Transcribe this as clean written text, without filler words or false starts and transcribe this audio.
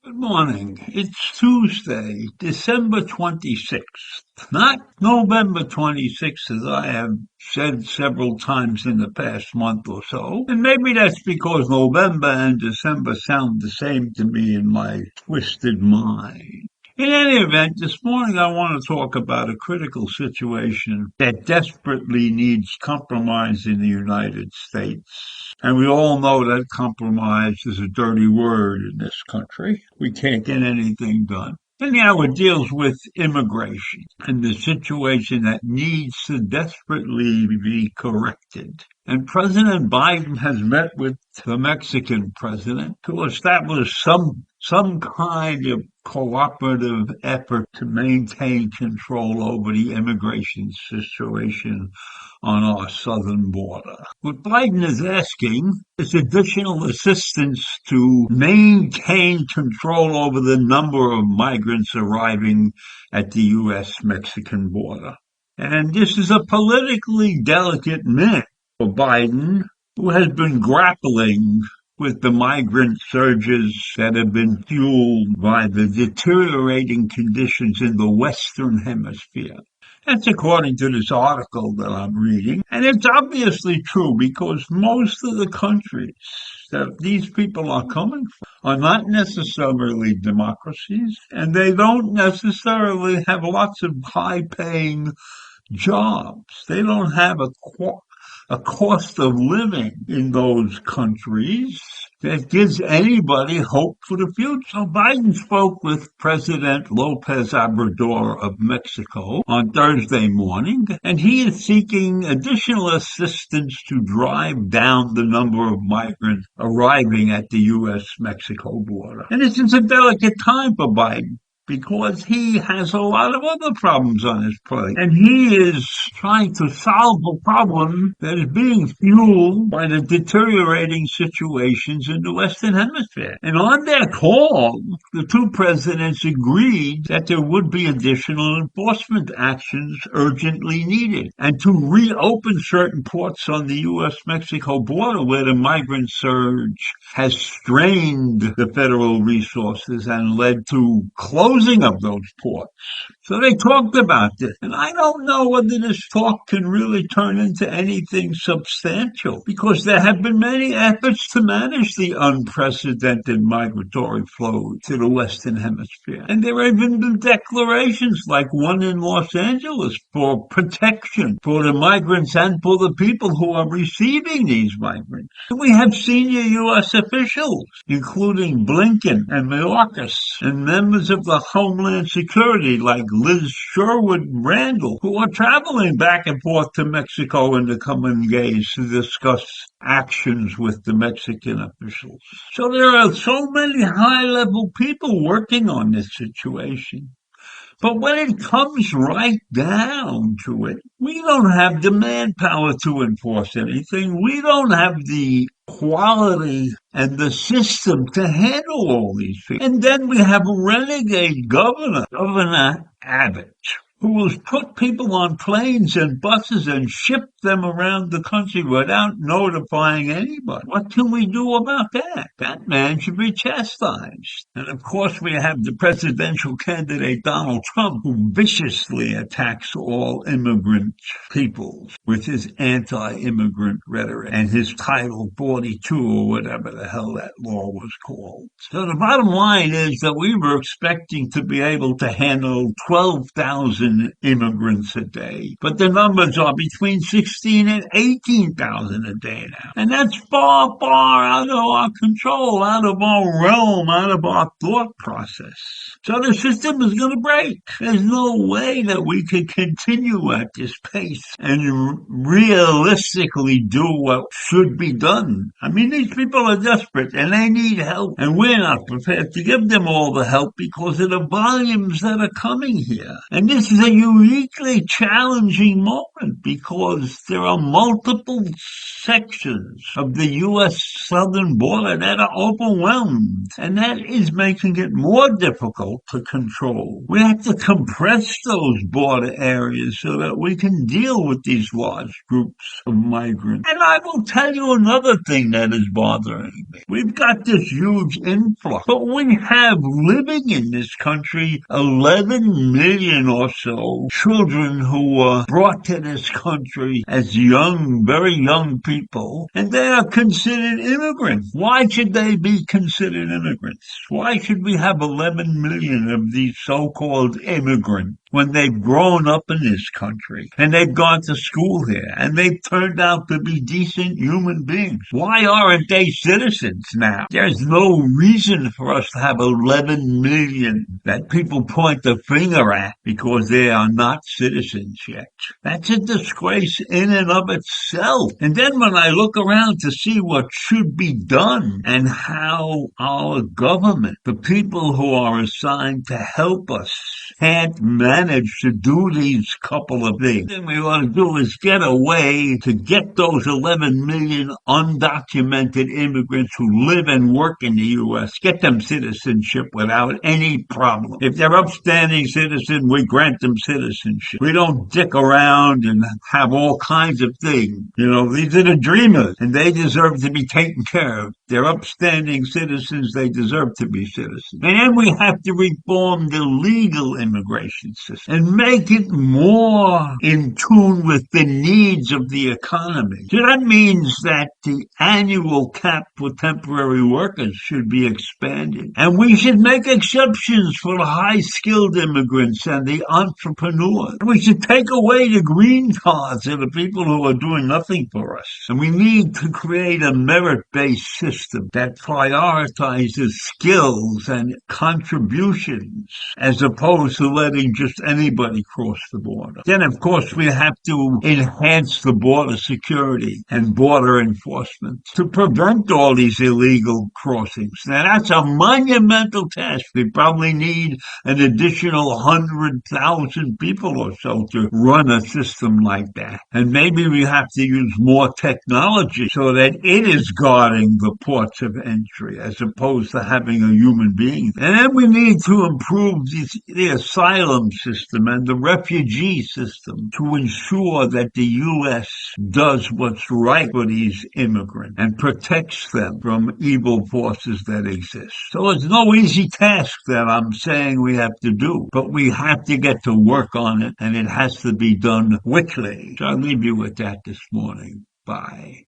Good morning. It's Tuesday, December 26th, not November 26th, as I have said several times in the past month or so. And maybe that's because November and December sound the same to me in my twisted mind. In any event, this morning I want to talk about a critical situation that desperately needs compromise in the United States. And we all know that compromise is a dirty word in this country. We can't get anything done. Anyhow, it deals with immigration and the situation that needs to desperately be corrected. And President Biden has met with the Mexican president to establish some kind of cooperative effort to maintain control over the immigration situation on our southern border. What Biden is asking is additional assistance to maintain control over the number of migrants arriving at the U.S.-Mexican border. And this is a politically delicate minute for Biden, who has been grappling with the migrant surges that have been fueled by the deteriorating conditions in the Western Hemisphere. That's according to this article that I'm reading. And it's obviously true because most of the countries that these people are coming from are not necessarily democracies, and they don't necessarily have lots of high-paying jobs. They don't have a cost of living in those countries that gives anybody hope for the future. So Biden spoke with President López Obrador of Mexico on Thursday morning, and he is seeking additional assistance to drive down the number of migrants arriving at the U.S.-Mexico border. And this is a delicate time for Biden, because he has a lot of other problems on his plate. And he is trying to solve a problem that is being fueled by the deteriorating situations in the Western Hemisphere. And on their call, the two presidents agreed that there would be additional enforcement actions urgently needed, and to reopen certain ports on the U.S.-Mexico border where the migrant surge has strained the federal resources and led to closing of those ports. So they talked about this. And I don't know whether this talk can really turn into anything substantial, because there have been many efforts to manage the unprecedented migratory flow to the Western Hemisphere. And there have even been declarations like one in Los Angeles for protection for the migrants and for the people who are receiving these migrants. We have senior U.S. officials, including Blinken and Mayorkas, and members of the Homeland Security like Liz Sherwood Randall, who are traveling back and forth to Mexico in the coming days to discuss actions with the Mexican officials. So there are so many high-level people working on this situation. But when it comes right down to it, we don't have the manpower to enforce anything. We don't have the quality and the system to handle all these people. And then we have a renegade governor, Governor Abbott, who will put people on planes and buses and ship them around the country without notifying anybody. What can we do about that? That man should be chastised. And of course we have the presidential candidate Donald Trump, who viciously attacks all immigrant peoples with his anti-immigrant rhetoric and his Title 42 or whatever the hell that law was called. So the bottom line is that we were expecting to be able to handle 12,000 immigrants a day, but the numbers are between 16 16 and 18,000 a day now. And that's far, far out of our control, out of our realm, out of our thought process. So the system is going to break. There's no way that we can continue at this pace and realistically do what should be done. I mean, these people are desperate and they need help, and we're not prepared to give them all the help because of the volumes that are coming here. And this is a uniquely challenging moment because there are multiple sections of the U.S. southern border that are overwhelmed, and that is making it more difficult to control. We have to compress those border areas so that we can deal with these large groups of migrants. And I will tell you another thing that is bothering me. We've got this huge influx, but we have living in this country 11 million or so children who were brought to this country as young, very young people, and they are considered immigrants. Why should they be considered immigrants? Why should we have 11 million of these so-called immigrants when they've grown up in this country and they've gone to school here and they've turned out to be decent human beings? Why aren't they citizens now? There's no reason for us to have 11 million that people point the finger at because they are not citizens yet. That's a disgrace in and of itself. And then when I look around to see what should be done and how our government, the people who are assigned to help us, can't manage to do these couple of things. The thing we want to do is get a way to get those 11 million undocumented immigrants who live and work in the U.S., get them citizenship without any problem. If they're upstanding citizens, we grant them citizenship. We don't dick around and have all kinds of things. You know, these are the dreamers, and they deserve to be taken care of. They're upstanding citizens. They deserve to be citizens. And then we have to reform the legal immigration system and make it more in tune with the needs of the economy. So that means that the annual cap for temporary workers should be expanded. And we should make exceptions for the high-skilled immigrants and the entrepreneurs. We should take away the green cards of the people who are doing nothing for us. And we need to create a merit-based system that prioritizes skills and contributions as opposed to letting just anybody cross the border. Then, of course, we have to enhance the border security and border enforcement to prevent all these illegal crossings. Now, that's a monumental task. We probably need an additional 100,000 people or so to run a system like that. And maybe we have to use more technology so that it is guarding the ports of entry as opposed to having a human being. And then we need to improve the asylum system and the refugee system to ensure that the U.S. does what's right for these immigrants and protects them from evil forces that exist. So it's no easy task that I'm saying we have to do, but we have to get to work on it, and it has to be done quickly. So I'll leave you with that this morning. Bye.